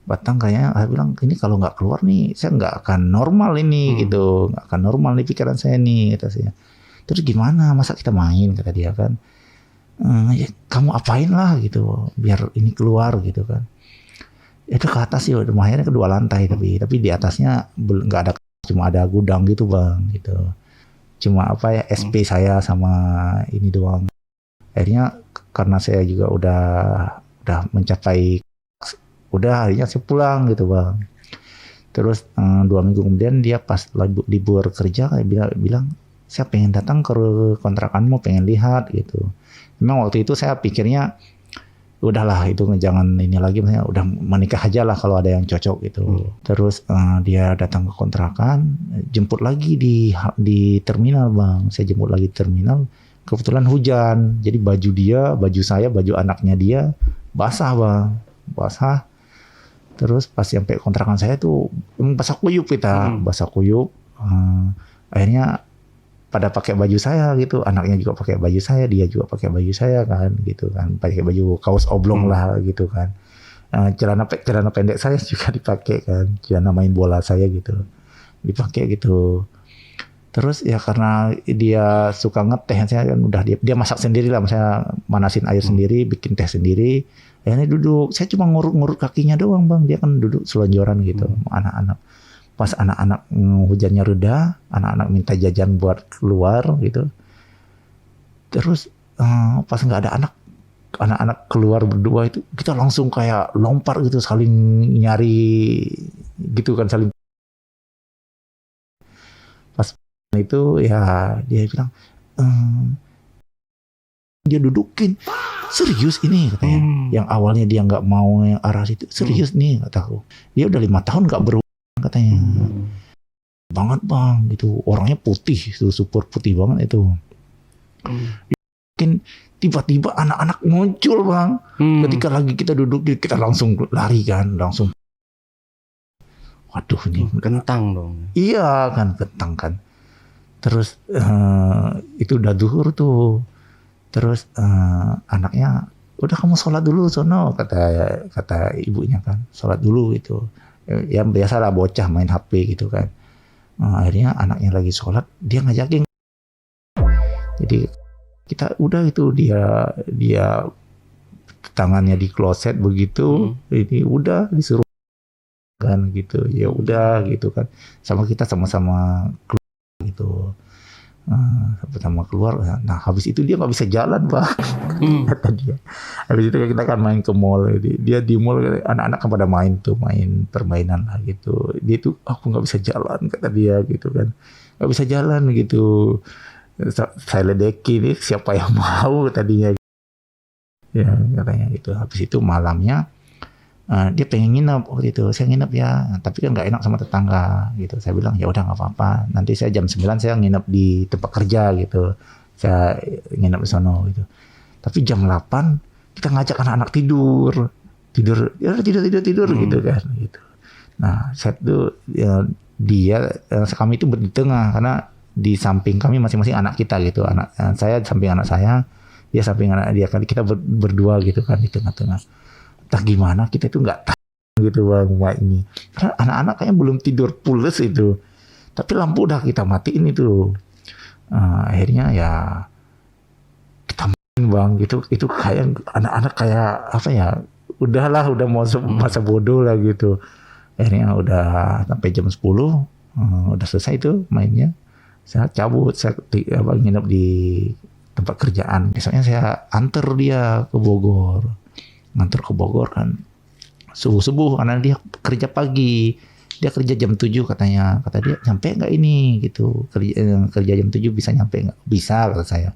Batang kayaknya saya bilang ini kalau nggak keluar nih saya nggak akan normal ini gitu, nggak akan normal nih pikiran saya nih, kata saya. Terus gimana, masa kita main, kata dia kan. Ya, kamu apain lah gitu biar ini keluar gitu kan. Itu ke atas sih, rumahnya kedua lantai tapi di atasnya nggak ada, cuma ada gudang gitu Bang gitu. Cuma apa ya SP saya sama ini doang. Akhirnya karena saya juga udah mencapai, udah akhirnya saya pulang gitu Bang. Terus 2 minggu kemudian dia pas libur kerja kayak bilang saya pengen datang ke kontrakanmu, pengen lihat gitu. Memang waktu itu saya pikirnya udahlah itu jangan ini lagi, misalnya udah menikah aja lah kalau ada yang cocok gitu. Terus dia datang ke kontrakan, jemput lagi di terminal Bang. Saya jemput lagi di terminal. Kebetulan hujan, jadi baju dia, baju saya, baju anaknya dia basah Bang, basah. Terus pas sampai kontrakan saya tuh basah kuyup kita, basah kuyup. Akhirnya pada pakai baju saya gitu, anaknya juga pakai baju saya, dia juga pakai baju saya kan, gitu kan, pakai baju kaos oblong lah gitu kan. Celana pendek saya juga dipakai kan, celana main bola saya gitu, dipakai gitu. Terus ya karena dia suka ngeteh, saya kan udah dia masak sendiri lah, misalnya manasin air sendiri, bikin teh sendiri. Akhirnya duduk, saya cuma ngurut kakinya doang Bang, dia kan duduk selonjoran gitu, anak-anak. Pas anak-anak hujannya reda, anak-anak minta jajan buat keluar gitu. Terus pas nggak ada anak-anak keluar berdua itu, kita langsung kayak lompat gitu, saling nyari gitu kan, saling. Pas itu ya dia bilang, dia dudukin, serius ini katanya. Yang awalnya dia nggak mau yang arah situ, serius nih kataku. Dia udah 5 tahun nggak katanya. Banget Bang gitu, orangnya putih, super putih banget itu. Mungkin tiba-tiba anak-anak muncul Bang. Ketika lagi kita duduk, kita langsung lari kan, langsung. Waduh ini kentang dong. Iya kan, kentang kan. Terus itu udah zuhur tuh. Terus anaknya, udah kamu sholat dulu sono, kata ibunya kan, sholat dulu gitu. Ya biasalah bocah main HP gitu kan. Akhirnya anaknya lagi sholat, dia ngajakin. Jadi kita udah itu dia tangannya di kloset begitu, ini udah disuruh kan gitu. Ya udah gitu kan. Sama kita sama-sama keluar gitu. Sama keluar. Nah habis itu dia nggak bisa jalan Pak. Kata dia. Habis itu kita kan main ke mall. Dia di mall, anak-anak kan pada main permainan lah gitu. Dia tuh aku nggak bisa jalan, kata dia gitu kan. Nggak bisa jalan gitu. Saya ledeki nih, siapa yang mau tadinya. Ya katanya gitu. Habis itu malamnya dia pengen nginep waktu itu. Saya nginep ya, tapi kan nggak enak sama tetangga gitu. Saya bilang ya udah nggak apa-apa, nanti saya jam 9 saya nginep di tempat kerja gitu. Saya nginep di sono gitu. Tapi jam 8 kita ngajak anak-anak tidur gitu kan gitu. Nah saat itu ya, kami itu di tengah, karena di samping kami masing-masing anak kita gitu. Saya samping anak saya, dia samping anak dia kan, kita berdua gitu kan di tengah-tengah. entah gimana kita itu nggak tahu gitu bang rumah ini. Karena anak-anak kayaknya belum tidur pules itu. Tapi lampu udah kita matiin itu. Akhirnya ya kita main bang gitu. Itu kayak anak-anak kayak apa ya? Udah mau masa bodoh lah gitu. Akhirnya udah sampai jam 10 udah selesai itu mainnya. Saya cabut, saya nginep di tempat kerjaan. Besoknya saya antar dia ke Bogor. Ngantar ke Bogor kan subuh-subuh karena dia kerja pagi. Dia kerja jam 7 katanya. Kata dia, nyampe nggak ini gitu. Kerja jam 7 bisa nyampe nggak? Bisa kata saya.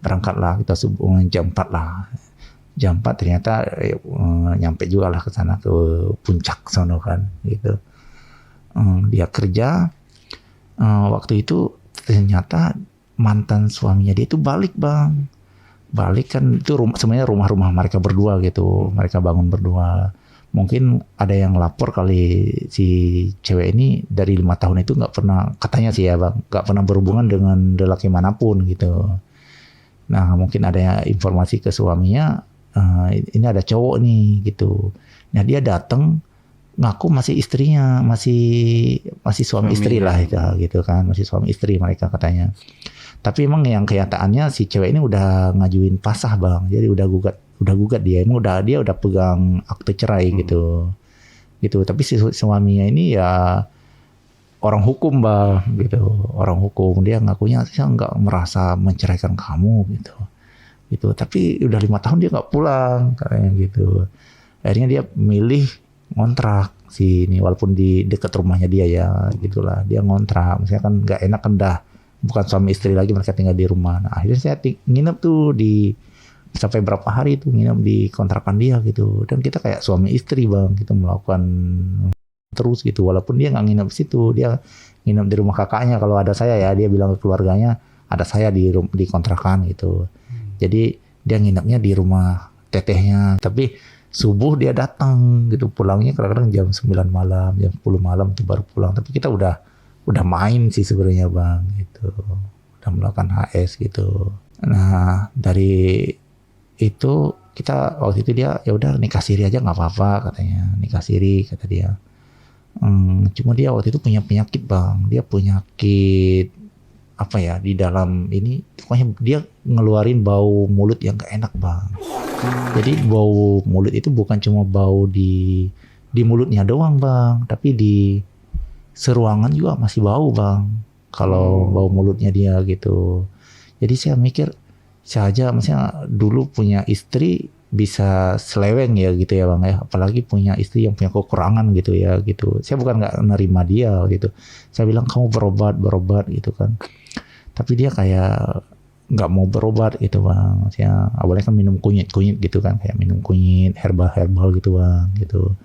Berangkatlah kita subuh jam 4 lah. Jam 4 ternyata nyampe juga lah ke sana ke puncak sono kan gitu. Dia kerja waktu itu ternyata mantan suaminya dia itu balik bang. Balik kan itu sebenarnya rumah mereka berdua gitu. Mereka bangun berdua. Mungkin ada yang lapor kali si cewek ini dari 5 tahun itu nggak pernah, katanya sih ya bang, nggak pernah berhubungan dengan lelaki manapun gitu. Nah mungkin ada informasi ke suaminya, ini ada cowok nih gitu. Nah dia datang ngaku masih istrinya, masih suami istri lah gitu kan, masih suami istri mereka katanya. Tapi emang yang kenyataannya si cewek ini udah ngajuin pasah bang, jadi udah gugat dia, emang dia udah pegang akte cerai gitu. Tapi si suaminya ini ya orang hukum bang, gitu, orang hukum. Dia ngakunya saya nggak merasa menceraikan kamu gitu. Tapi udah 5 tahun dia nggak pulang katanya gitu. Akhirnya dia milih ngontrak sini walaupun di dekat rumahnya dia ya gitulah, dia ngontrak. Misalnya kan nggak enak kan dah bukan suami istri lagi, mereka tinggal di rumah. Nah akhirnya saya nginep tuh sampai berapa hari tuh nginep di kontrakan dia gitu. Dan kita kayak suami istri bang, kita melakukan terus gitu. Walaupun dia nggak nginep di situ, dia nginep di rumah kakaknya. Kalau ada saya ya, dia bilang ke keluarganya ada saya di kontrakan gitu. Jadi dia nginepnya di rumah tetehnya. Tapi subuh dia datang gitu, pulangnya kadang-kadang jam 9 malam, jam 10 malam itu baru pulang. Tapi kita udah main sih sebenarnya bang gitu. Udah melakukan HS gitu. Nah, dari itu kita waktu itu dia ya udah nikah siri aja nggak apa-apa katanya, nikah siri kata dia. Cuma dia waktu itu punya penyakit bang, dia penyakit apa ya di dalam ini, pokoknya dia ngeluarin bau mulut yang gak enak bang. Jadi bau mulut itu bukan cuma bau di mulutnya doang bang, tapi di seruangan juga masih bau bang. Kalau bau mulutnya dia gitu. Jadi saya mikir, saya aja misalnya dulu punya istri bisa seleweng ya gitu ya bang ya, apalagi punya istri yang punya kekurangan gitu ya gitu. Saya bukan nggak nerima dia gitu, saya bilang kamu berobat gitu kan, tapi dia kayak nggak mau berobat gitu bang. Saya awalnya kan minum kunyit gitu kan, kayak minum kunyit herbal gitu bang gitu.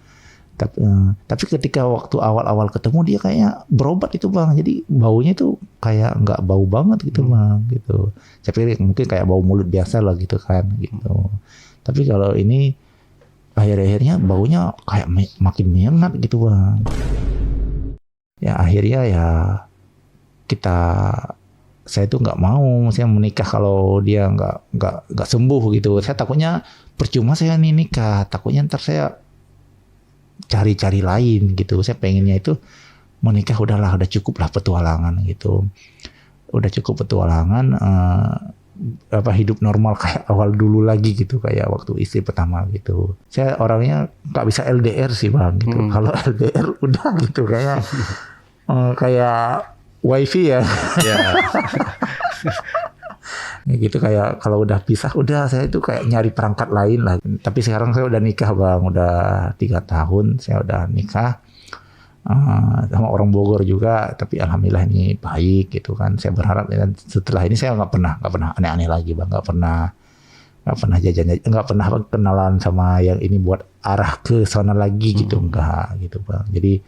Tapi ketika waktu awal ketemu dia kayak berobat itu bang, jadi baunya itu kayak nggak bau banget gitu bang gitu. Saya pikir mungkin kayak bau mulut biasa lah gitu kan gitu. Tapi kalau ini akhir-akhirnya baunya kayak makin menyengat gitu bang. Ya akhirnya ya saya itu nggak mau saya menikah kalau dia nggak sembuh gitu. Saya takutnya percuma saya nikah, takutnya ntar saya cari lain gitu. Saya pengennya itu menikah udah cukup lah petualangan gitu. Udah cukup petualangan, hidup normal kayak awal dulu lagi gitu, kayak waktu istri pertama gitu. Saya orangnya nggak bisa LDR sih bang gitu. Kalau LDR udah gitu kayak wifi ya. Gitu, kayak kalau udah pisah udah saya itu kayak nyari perangkat lain lah. Tapi sekarang saya udah nikah bang, udah 3 tahun saya udah nikah sama orang Bogor juga. Tapi alhamdulillah ini baik gitu kan. Saya berharap setelah ini saya nggak pernah aneh-aneh lagi bang, nggak pernah jajan, nggak pernah kenalan sama yang ini buat arah ke sana lagi gitu, enggak gitu bang. Jadi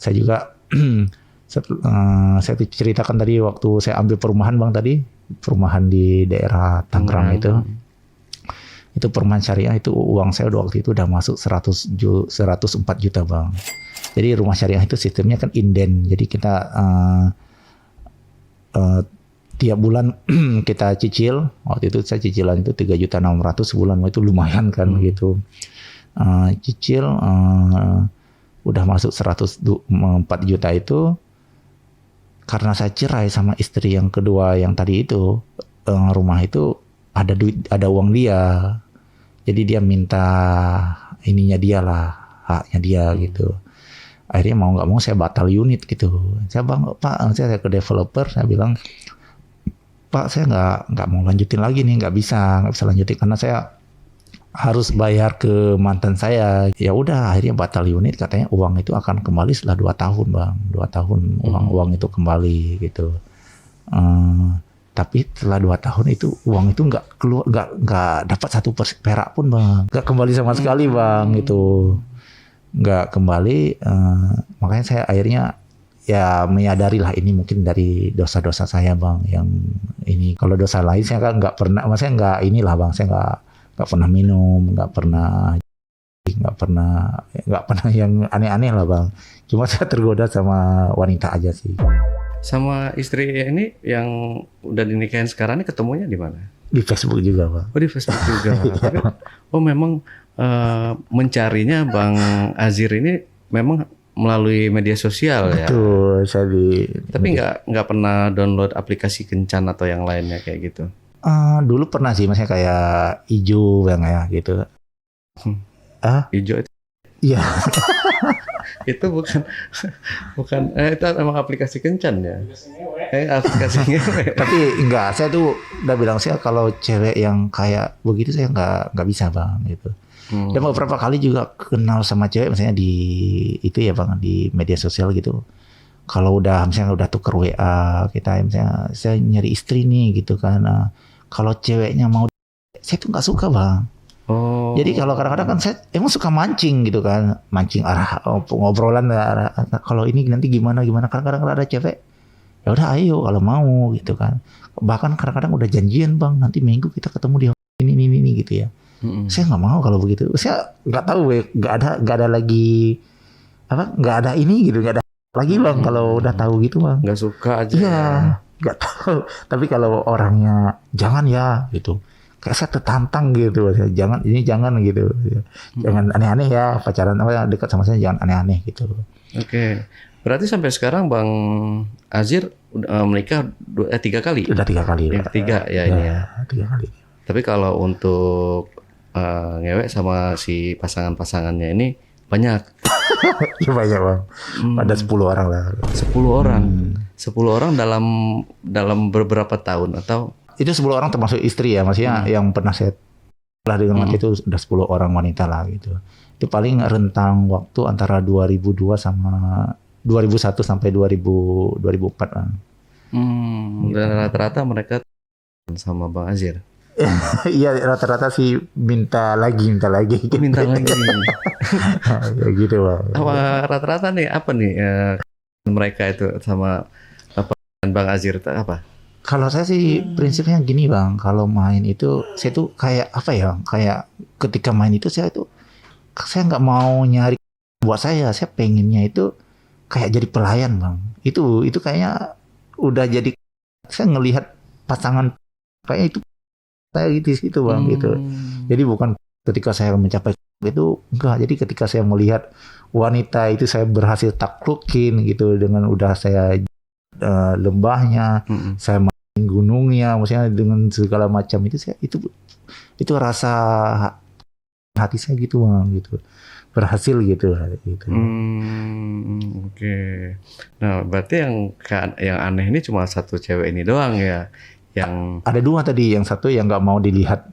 saya juga saya ceritakan tadi waktu saya ambil perumahan bang tadi, perumahan di daerah Tangerang itu perumahan syariah, itu uang saya waktu itu udah masuk 104 juta bang. Jadi rumah syariah itu sistemnya kan inden, jadi kita tiap bulan kita cicil. Waktu itu saya cicilan itu 3.600.000 sebulan, itu lumayan kan gitu. cicil udah masuk 104 juta itu karena saya cerai sama istri yang kedua yang tadi itu, rumah itu ada duit, ada uang dia. Jadi dia minta ininya dia lah, haknya dia gitu. Akhirnya mau nggak mau saya batal unit gitu. Saya ke developer, saya bilang, Pak, saya nggak mau lanjutin lagi nih, nggak bisa lanjutin karena saya harus bayar ke mantan saya. Ya udah, akhirnya batal unit. Katanya uang itu akan kembali setelah 2 tahun, Bang. 2 tahun uang itu kembali gitu. Tapi setelah 2 tahun itu uang itu nggak keluar, nggak dapat 1 perak pun, Bang. Nggak kembali sama sekali, Bang. Itu nggak kembali. Makanya saya akhirnya ya menyadari lah ini mungkin dari dosa-dosa saya, Bang. Yang ini kalau dosa lain saya kan nggak pernah, maksudnya nggak inilah, Bang. Saya nggak pernah minum, nggak pernah yang aneh-aneh lah, Bang. Cuma saya tergoda sama wanita aja sih. Sama istri ini yang udah dinikahin sekarang ini ketemunya di mana? Di Facebook juga, Bang. Oh, di Facebook juga. Tapi, memang mencarinya Bang Azir ini memang melalui media sosial ya. Betul, Tapi nggak pernah download aplikasi Kencan atau yang lainnya kayak gitu. Dulu pernah sih, maksudnya kayak Ijo, Bang, ya gitu. Ijo itu? Iya. Itu bukan itu emang aplikasi Kencan ya. Aplikasi ngewe. Tapi enggak, saya tuh udah bilang saya kalau cewek yang kayak begitu saya nggak bisa, Bang, gitu. Dan beberapa kali juga kenal sama cewek misalnya di itu ya, Bang, di media sosial gitu. Kalau misalnya udah tuker WA kita, misalnya saya nyari istri nih gitu kan. Kalau ceweknya mau, saya tuh nggak suka, Bang. Oh. Jadi kalau kadang-kadang kan saya emang suka mancing gitu kan, mancing arah ngobrolan arah, kalau ini nanti gimana. Kadang-kadang ada cewek, ya udah ayo kalau mau gitu kan. Bahkan kadang-kadang udah janjian, Bang, nanti minggu kita ketemu di ini gitu ya. Saya nggak mau kalau begitu. Saya nggak tahu, nggak ada lagi nggak ada ini gitu, nggak ada lagi, Bang. Kalau udah tahu gitu, Bang. Nggak suka aja. Iya, nggak tahu. Tapi kalau orangnya jangan ya gitu. Kayak saya tertantang gitu, jangan gitu, jangan aneh-aneh ya, pacaran dekat sama saya jangan aneh-aneh gitu. Oke. Berarti sampai sekarang Bang Azir menikah 3 kali? Udah 3 kali. Yang ketiga ya ini ya. 3 kali. Tapi kalau untuk ngewek sama si pasangannya ini banyak. Ya banyak, Bang. Ada 10 orang lah. 10 orang. 10 orang dalam beberapa tahun atau? Itu 10 orang termasuk istri ya, maksudnya yang pernah saya lah dengan wanita itu udah 10 orang wanita lah gitu. Itu paling rentang waktu antara 2002 sama 2001 sampai 2004 lah. Gitu. Dan rata-rata mereka sama Bang Azir. Iya, rata-rata sih minta lagi. Minta lagi. Ya gitu, Bang. Rata-rata nih apa nih mereka itu sama Bang Azir itu apa? Kalau saya sih prinsipnya gini, Bang. Kalau main itu saya tuh kayak apa ya? Kayak ketika main itu saya nggak mau nyari buat saya. Saya pengennya itu kayak jadi pelayan, Bang. Itu kayaknya udah jadi, saya ngelihat pasangan kayak itu saya gitu situ, Bang, gitu. Jadi bukan ketika saya mencapai itu enggak. Jadi ketika saya melihat wanita itu saya berhasil taklukin gitu dengan udah saya lembahnya, saya gunungnya, maksudnya dengan segala macam itu saya itu rasa hati saya gitu, Bang, gitu, berhasil gitu. Oke. Nah, berarti yang aneh ini cuma satu cewek ini doang ya, yang ada 2 tadi, yang satu yang nggak mau dilihat,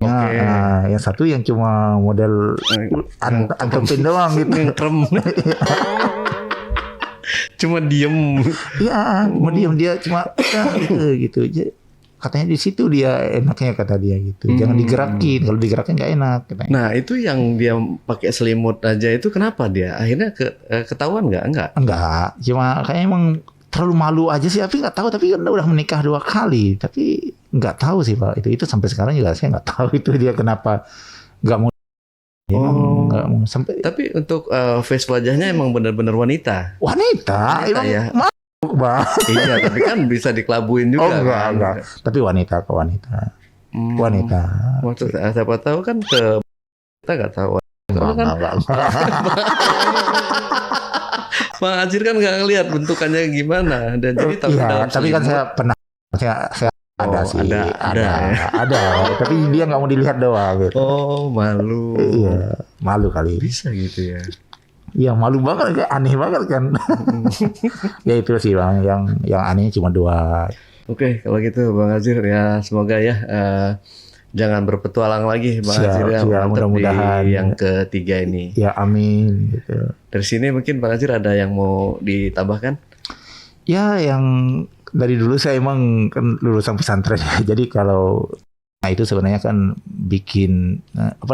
yang satu yang cuma model antepin doang gitu, ngkrem. Cuma diem. Iya, cuma diem, dia cuma gitu. Katanya di situ dia enaknya, kata dia gitu. Jangan digerakin, kalau digerakin nggak enak katanya. Nah, itu yang dia pakai selimut aja itu kenapa dia? Akhirnya ketahuan nggak? Enggak. Cuma kayaknya emang terlalu malu aja sih, tapi nggak tahu. Tapi kan udah menikah 2 kali, tapi nggak tahu sih, Pak. Itu sampai sekarang juga saya nggak tahu itu dia kenapa nggak mau. Nggak mau sampai. Tapi untuk face wajahnya emang benar-benar wanita. Wanita emang ya. Bang. Iya, tapi kan bisa dikelabuin juga. Enggak. Tapi wanita ke wanita. Wanita. Maksud siapa tahu kan kita nggak tahu Enggak. Bang Azir kan nggak ngelihat bentukannya gimana dan jadi tahu Iya, dalam tapi kan selimut. saya pernah saya ada Oh, sih, ada ya. ada. Tapi dia nggak mau dilihat doang gitu. Oh, malu. Iya, malu kali. Bisa gitu ya. Iya, malu banget, kayak aneh banget kan. Ya itu sih bang, yang anehnya cuma 2. Oke, kalau gitu Bang Azir ya semoga ya jangan berpetualang lagi Bang Siap, Azir ya. siap, Mantap mudah-mudahan. di yang ketiga ini. Ya amin. Gitu. Dari sini mungkin Bang Azir ada yang mau ditambahkan? Ya yang dari dulu saya emang kan lulusan pesantren ya. Jadi kalau itu sebenarnya kan bikin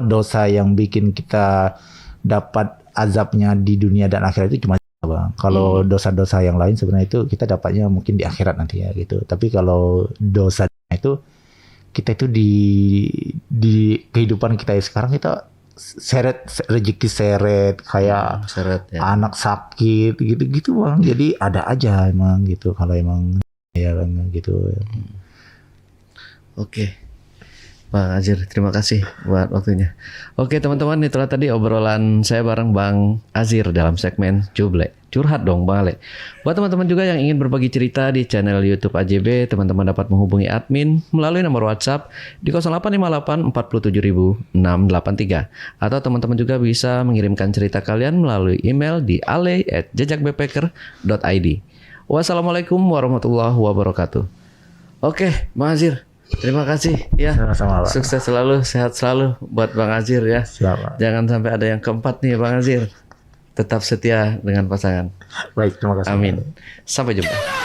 dosa yang bikin kita dapat azabnya di dunia dan akhirat itu cuma bang. Kalau dosa-dosa yang lain sebenarnya itu kita dapatnya mungkin di akhirat nanti ya gitu. Tapi kalau dosa itu kita itu di kehidupan kita sekarang kita rezeki seret kayak Seret ya. anak sakit gitu bang. Jadi ada aja emang gitu kalau emang ya kan gitu. Oke. Bang Azir, terima kasih buat waktunya. Oke teman-teman, itulah tadi obrolan saya bareng Bang Azir dalam segmen Cuble. Curhat dong Bang Ale. Buat teman-teman juga yang ingin berbagi cerita di channel YouTube AJB, teman-teman dapat menghubungi admin melalui nomor WhatsApp di 0858 47683. Atau teman-teman juga bisa mengirimkan cerita kalian melalui email di ale@jejakbackpacker.id. Wassalamualaikum warahmatullahi wabarakatuh. Oke, Bang Azir. Terima kasih ya. Sama-sama, Pak. Sukses selalu, sehat selalu buat Bang Azir ya. Siap, Pak. Jangan sampai ada yang keempat nih Bang Azir. Tetap setia dengan pasangan. Baik, terima kasih. Amin. Sampai jumpa.